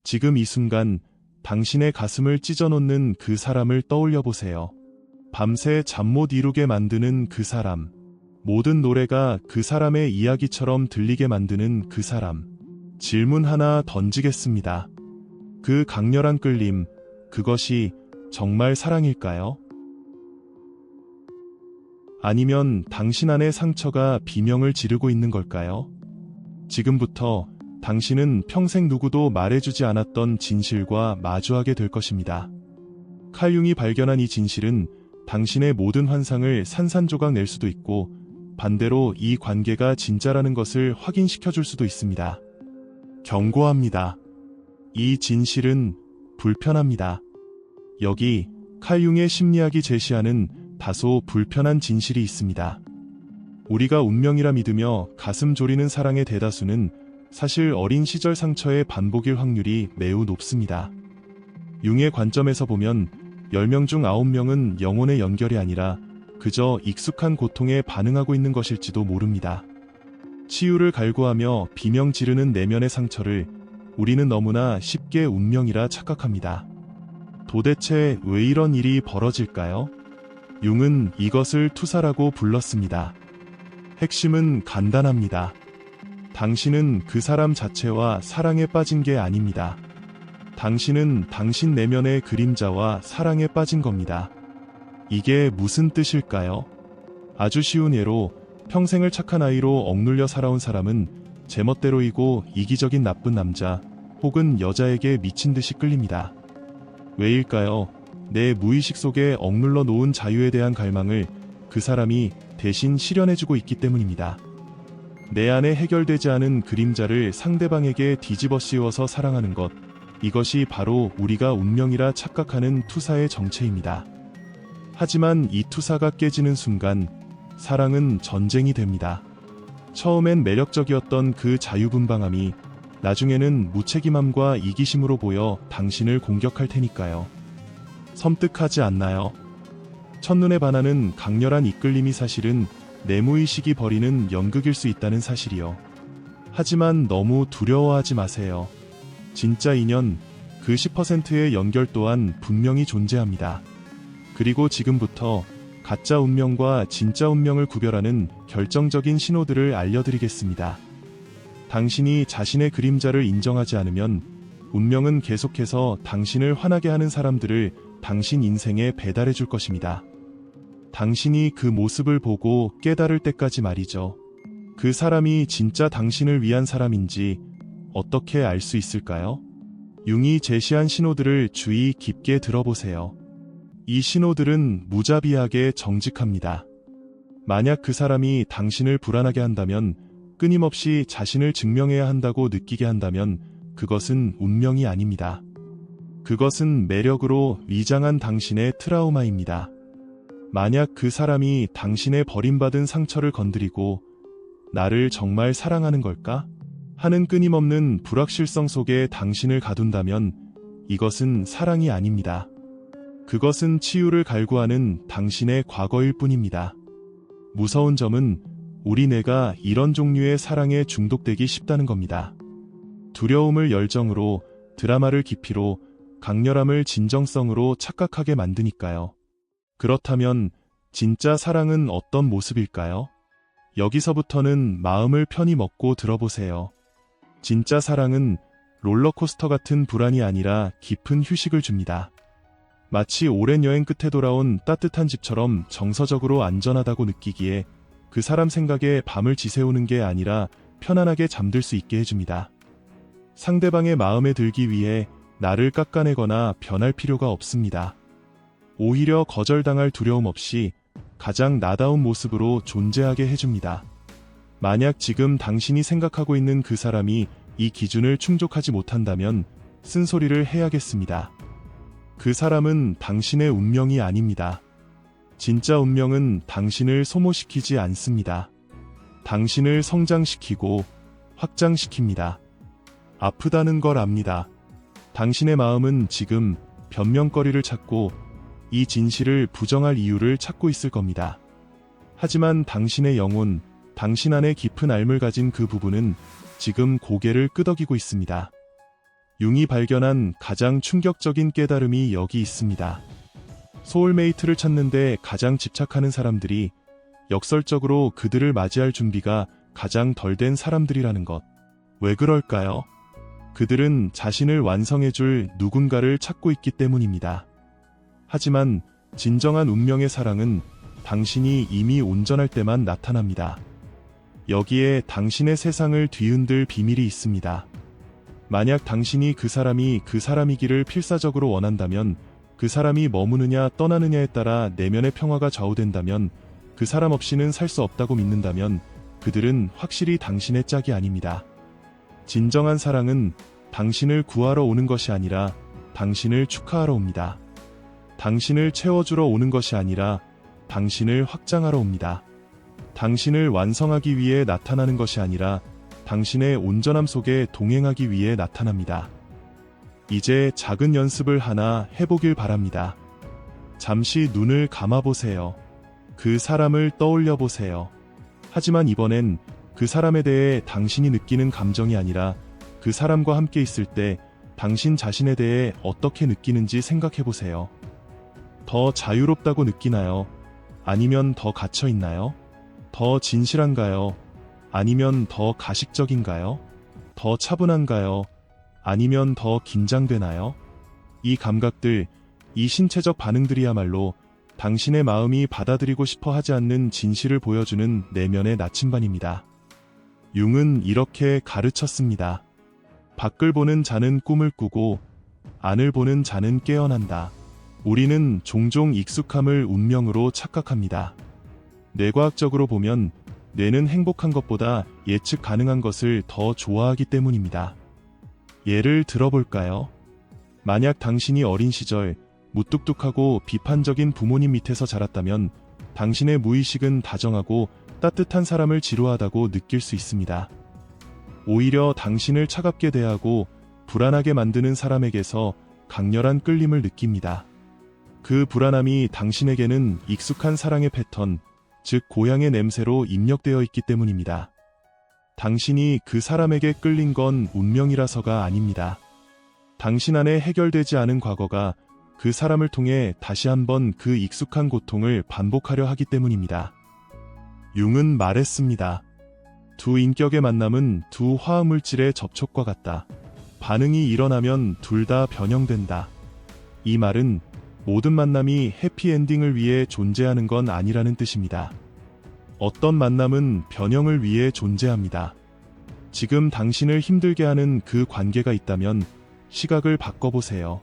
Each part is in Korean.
지금 이 순간 당신의 가슴을 찢어놓는 그 사람을 떠올려 보세요. 밤새 잠 못 이루게 만드는 그 사람. 모든 노래가 그 사람의 이야기처럼 들리게 만드는 그 사람. 질문 하나 던지겠습니다. 그 강렬한 끌림, 그것이 정말 사랑일까요? 아니면 당신 안의 상처가 비명을 지르고 있는 걸까요? 지금부터 당신은 평생 누구도 말해주지 않았던 진실과 마주하게 될 것입니다. 칼 융이 발견한 이 진실은 당신의 모든 환상을 산산조각 낼 수도 있고, 반대로 이 관계가 진짜라는 것을 확인시켜줄 수도 있습니다. 경고합니다. 이 진실은 불편합니다. 여기 칼 융의 심리학이 제시하는 다소 불편한 진실이 있습니다. 우리가 운명이라 믿으며 가슴 졸이는 사랑의 대다수는 사실 어린 시절 상처의 반복일 확률이 매우 높습니다. 융의 관점에서 보면 10명 중 9명은 영혼의 연결이 아니라 그저 익숙한 고통에 반응하고 있는 것일지도 모릅니다. 치유를 갈구하며 비명 지르는 내면의 상처를 우리는 너무나 쉽게 운명이라 착각합니다. 도대체 왜 이런 일이 벌어질까요? 융은 이것을 투사라고 불렀습니다. 핵심은 간단합니다. 당신은 그 사람 자체와 사랑에 빠진 게 아닙니다. 당신은 당신 내면의 그림자와 사랑에 빠진 겁니다. 이게 무슨 뜻일까요? 아주 쉬운 예로 평생을 착한 아이로 억눌려 살아온 사람은 제멋대로이고 이기적인 나쁜 남자 혹은 여자에게 미친 듯이 끌립니다. 왜일까요? 내 무의식 속에 억눌러 놓은 자유에 대한 갈망을 그 사람이 대신 실현해주고 있기 때문입니다. 내 안에 해결되지 않은 그림자를 상대방에게 뒤집어 씌워서 사랑하는 것, 이것이 바로 우리가 운명이라 착각하는 투사의 정체입니다. 하지만 이 투사가 깨지는 순간 사랑은 전쟁이 됩니다. 처음엔 매력적이었던 그 자유분방함이 나중에는 무책임함과 이기심으로 보여 당신을 공격할 테니까요. 섬뜩하지 않나요? 첫눈에 반하는 강렬한 이끌림이 사실은 내 무의식이 벌이는 연극일 수 있다는 사실이요. 하지만 너무 두려워하지 마세요. 진짜 인연, 그 10%의 연결 또한 분명히 존재합니다. 그리고 지금부터 가짜 운명과 진짜 운명을 구별하는 결정적인 신호들을 알려드리겠습니다. 당신이 자신의 그림자를 인정하지 않으면 운명은 계속해서 당신을 화나게 하는 사람들을 당신 인생에 배달해 줄 것입니다. 당신이 그 모습을 보고 깨달을 때까지 말이죠. 그 사람이 진짜 당신을 위한 사람인지 어떻게 알 수 있을까요? 융이 제시한 신호들을 주의 깊게 들어보세요. 이 신호들은 무자비하게 정직합니다. 만약 그 사람이 당신을 불안하게 한다면, 끊임없이 자신을 증명해야 한다고 느끼게 한다면 그것은 운명이 아닙니다. 그것은 매력으로 위장한 당신의 트라우마입니다. 만약 그 사람이 당신의 버림받은 상처를 건드리고 나를 정말 사랑하는 걸까? 하는 끊임없는 불확실성 속에 당신을 가둔다면 이것은 사랑이 아닙니다. 그것은 치유를 갈구하는 당신의 과거일 뿐입니다. 무서운 점은 우리 뇌가 이런 종류의 사랑에 중독되기 쉽다는 겁니다. 두려움을 열정으로, 드라마를 깊이로, 강렬함을 진정성으로 착각하게 만드니까요. 그렇다면 진짜 사랑은 어떤 모습일까요? 여기서부터는 마음을 편히 먹고 들어보세요. 진짜 사랑은 롤러코스터 같은 불안이 아니라 깊은 휴식을 줍니다. 마치 오랜 여행 끝에 돌아온 따뜻한 집처럼 정서적으로 안전하다고 느끼기에 그 사람 생각에 밤을 지새우는 게 아니라 편안하게 잠들 수 있게 해줍니다. 상대방의 마음에 들기 위해 나를 깎아내거나 변할 필요가 없습니다. 오히려 거절당할 두려움 없이 가장 나다운 모습으로 존재하게 해줍니다. 만약 지금 당신이 생각하고 있는 그 사람이 이 기준을 충족하지 못한다면 쓴소리를 해야겠습니다. 그 사람은 당신의 운명이 아닙니다. 진짜 운명은 당신을 소모시키지 않습니다. 당신을 성장시키고 확장시킵니다. 아프다는 걸 압니다. 당신의 마음은 지금 변명거리를 찾고 이 진실을 부정할 이유를 찾고 있을 겁니다. 하지만 당신의 영혼, 당신 안에 깊은 알을 가진 그 부분은 지금 고개를 끄덕이고 있습니다. 융이 발견한 가장 충격적인 깨달음이 여기 있습니다. 소울메이트를 찾는데 가장 집착하는 사람들이 역설적으로 그들을 맞이할 준비가 가장 덜 된 사람들이라는 것. 왜 그럴까요? 그들은 자신을 완성해줄 누군가를 찾고 있기 때문입니다. 하지만 진정한 운명의 사랑은 당신이 이미 온전할 때만 나타납니다. 여기에 당신의 세상을 뒤흔들 비밀이 있습니다. 만약 당신이 그 사람이 그 사람이기를 필사적으로 원한다면, 그 사람이 머무느냐 떠나느냐에 따라 내면의 평화가 좌우된다면, 그 사람 없이는 살 수 없다고 믿는다면 그들은 확실히 당신의 짝이 아닙니다. 진정한 사랑은 당신을 구하러 오는 것이 아니라 당신을 축하하러 옵니다. 당신을 채워주러 오는 것이 아니라 당신을 확장하러 옵니다. 당신을 완성하기 위해 나타나는 것이 아니라 당신의 온전함 속에 동행하기 위해 나타납니다. 이제 작은 연습을 하나 해보길 바랍니다. 잠시 눈을 감아보세요. 그 사람을 떠올려 보세요. 하지만 이번엔 그 사람에 대해 당신이 느끼는 감정이 아니라 그 사람과 함께 있을 때 당신 자신에 대해 어떻게 느끼는지 생각해 보세요. 더 자유롭다고 느끼나요? 아니면 더 갇혀 있나요? 더 진실한가요? 아니면 더 가식적인가요? 더 차분한가요? 아니면 더 긴장되나요? 이 감각들, 이 신체적 반응들이야말로 당신의 마음이 받아들이고 싶어 하지 않는 진실을 보여주는 내면의 나침반입니다. 융은 이렇게 가르쳤습니다. 밖을 보는 자는 꿈을 꾸고 안을 보는 자는 깨어난다. 우리는 종종 익숙함을 운명으로 착각합니다. 뇌과학적으로 보면 뇌는 행복한 것보다 예측 가능한 것을 더 좋아하기 때문입니다. 예를 들어볼까요? 만약 당신이 어린 시절 무뚝뚝하고 비판적인 부모님 밑에서 자랐다면 당신의 무의식은 다정하고 따뜻한 사람을 지루하다고 느낄 수 있습니다. 오히려 당신을 차갑게 대하고 불안하게 만드는 사람에게서 강렬한 끌림을 느낍니다. 그 불안함이 당신에게는 익숙한 사랑의 패턴, 즉 고향의 냄새로 입력되어 있기 때문입니다. 당신이 그 사람에게 끌린 건 운명이라서가 아닙니다. 당신 안에 해결되지 않은 과거가 그 사람을 통해 다시 한번 그 익숙한 고통을 반복하려 하기 때문입니다. 융은 말했습니다. 두 인격의 만남은 두 화합물질의 접촉과 같다. 반응이 일어나면 둘 다 변형된다. 이 말은 모든 만남이 해피엔딩을 위해 존재하는 건 아니라는 뜻입니다. 어떤 만남은 변형을 위해 존재합니다. 지금 당신을 힘들게 하는 그 관계가 있다면 시각을 바꿔보세요.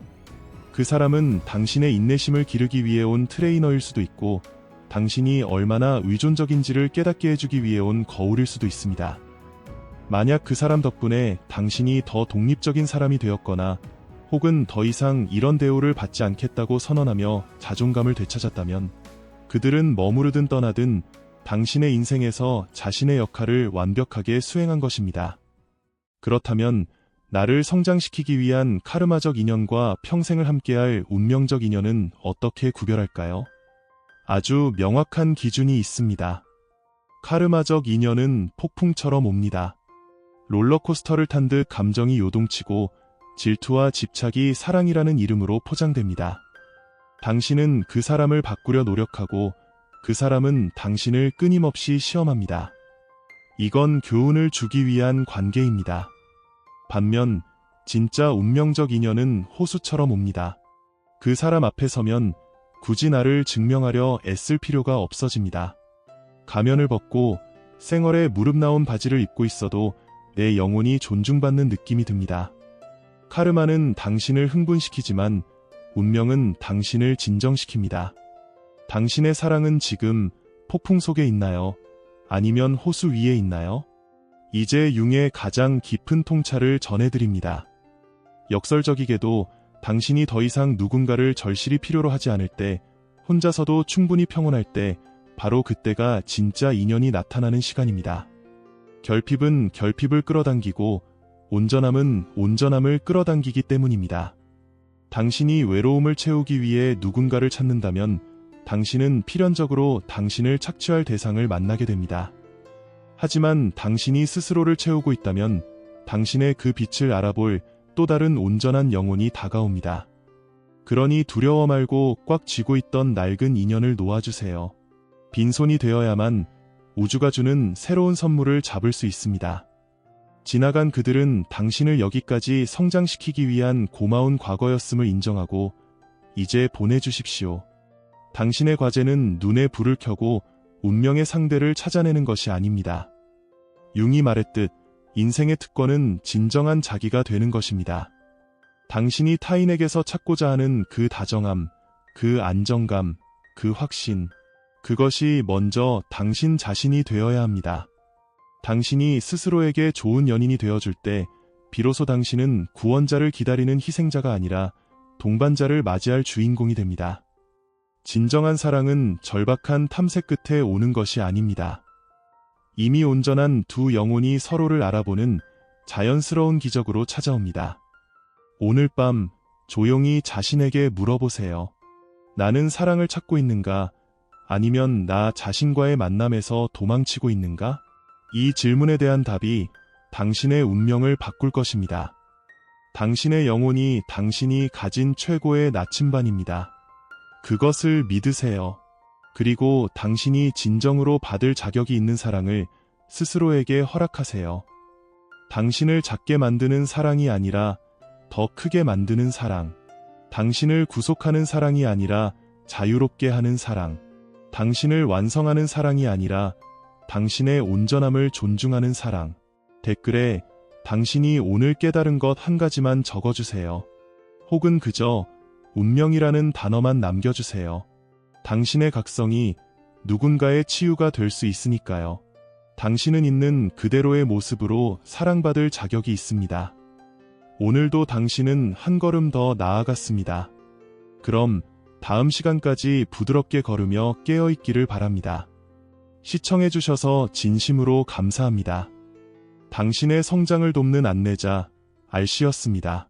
그 사람은 당신의 인내심을 기르기 위해 온 트레이너일 수도 있고, 당신이 얼마나 의존적인지를 깨닫게 해주기 위해 온 거울일 수도 있습니다. 만약 그 사람 덕분에 당신이 더 독립적인 사람이 되었거나 혹은 더 이상 이런 대우를 받지 않겠다고 선언하며 자존감을 되찾았다면, 그들은 머무르든 떠나든 당신의 인생에서 자신의 역할을 완벽하게 수행한 것입니다. 그렇다면 나를 성장시키기 위한 카르마적 인연과 평생을 함께할 운명적 인연은 어떻게 구별할까요? 아주 명확한 기준이 있습니다. 카르마적 인연은 폭풍처럼 옵니다. 롤러코스터를 탄 듯 감정이 요동치고 질투와 집착이 사랑이라는 이름으로 포장됩니다. 당신은 그 사람을 바꾸려 노력하고 그 사람은 당신을 끊임없이 시험합니다. 이건 교훈을 주기 위한 관계입니다. 반면 진짜 운명적 인연은 호수처럼 옵니다. 그 사람 앞에 서면 굳이 나를 증명하려 애쓸 필요가 없어집니다. 가면을 벗고 생얼에 무릎 나온 바지를 입고 있어도 내 영혼이 존중받는 느낌이 듭니다. 카르마는 당신을 흥분시키지만 운명은 당신을 진정시킵니다. 당신의 사랑은 지금 폭풍 속에 있나요? 아니면 호수 위에 있나요? 이제 융의 가장 깊은 통찰을 전해드립니다. 역설적이게도 당신이 더 이상 누군가를 절실히 필요로 하지 않을 때, 혼자서도 충분히 평온할 때, 바로 그때가 진짜 인연이 나타나는 시간입니다. 결핍은 결핍을 끌어당기고 온전함은 온전함을 끌어당기기 때문입니다. 당신이 외로움을 채우기 위해 누군가를 찾는다면 당신은 필연적으로 당신을 착취할 대상을 만나게 됩니다. 하지만 당신이 스스로를 채우고 있다면 당신의 그 빛을 알아볼 또 다른 온전한 영혼이 다가옵니다. 그러니 두려워 말고 꽉 쥐고 있던 낡은 인연을 놓아주세요. 빈손이 되어야만 우주가 주는 새로운 선물을 잡을 수 있습니다. 지나간 그들은 당신을 여기까지 성장시키기 위한 고마운 과거였음을 인정하고 이제 보내주십시오. 당신의 과제는 눈에 불을 켜고 운명의 상대를 찾아내는 것이 아닙니다. 융이 말했듯 인생의 특권은 진정한 자기가 되는 것입니다. 당신이 타인에게서 찾고자 하는 그 다정함, 그 안정감, 그 확신, 그것이 먼저 당신 자신이 되어야 합니다. 당신이 스스로에게 좋은 연인이 되어줄 때 비로소 당신은 구원자를 기다리는 희생자가 아니라 동반자를 맞이할 주인공이 됩니다. 진정한 사랑은 절박한 탐색 끝에 오는 것이 아닙니다. 이미 온전한 두 영혼이 서로를 알아보는 자연스러운 기적으로 찾아옵니다. 오늘 밤 조용히 자신에게 물어보세요. 나는 사랑을 찾고 있는가? 아니면 나 자신과의 만남에서 도망치고 있는가? 이 질문에 대한 답이 당신의 운명을 바꿀 것입니다. 당신의 영혼이 당신이 가진 최고의 나침반입니다. 그것을 믿으세요. 그리고 당신이 진정으로 받을 자격이 있는 사랑을 스스로에게 허락하세요. 당신을 작게 만드는 사랑이 아니라 더 크게 만드는 사랑. 당신을 구속하는 사랑이 아니라 자유롭게 하는 사랑. 당신을 완성하는 사랑이 아니라 당신의 온전함을 존중하는 사랑. 댓글에 당신이 오늘 깨달은 것 한 가지만 적어주세요. 혹은 그저 운명이라는 단어만 남겨주세요. 당신의 각성이 누군가의 치유가 될 수 있으니까요. 당신은 있는 그대로의 모습으로 사랑받을 자격이 있습니다. 오늘도 당신은 한 걸음 더 나아갔습니다. 그럼 다음 시간까지 부드럽게 걸으며 깨어있기를 바랍니다. 시청해주셔서 진심으로 감사합니다. 당신의 성장을 돕는 안내자, 알씨였습니다.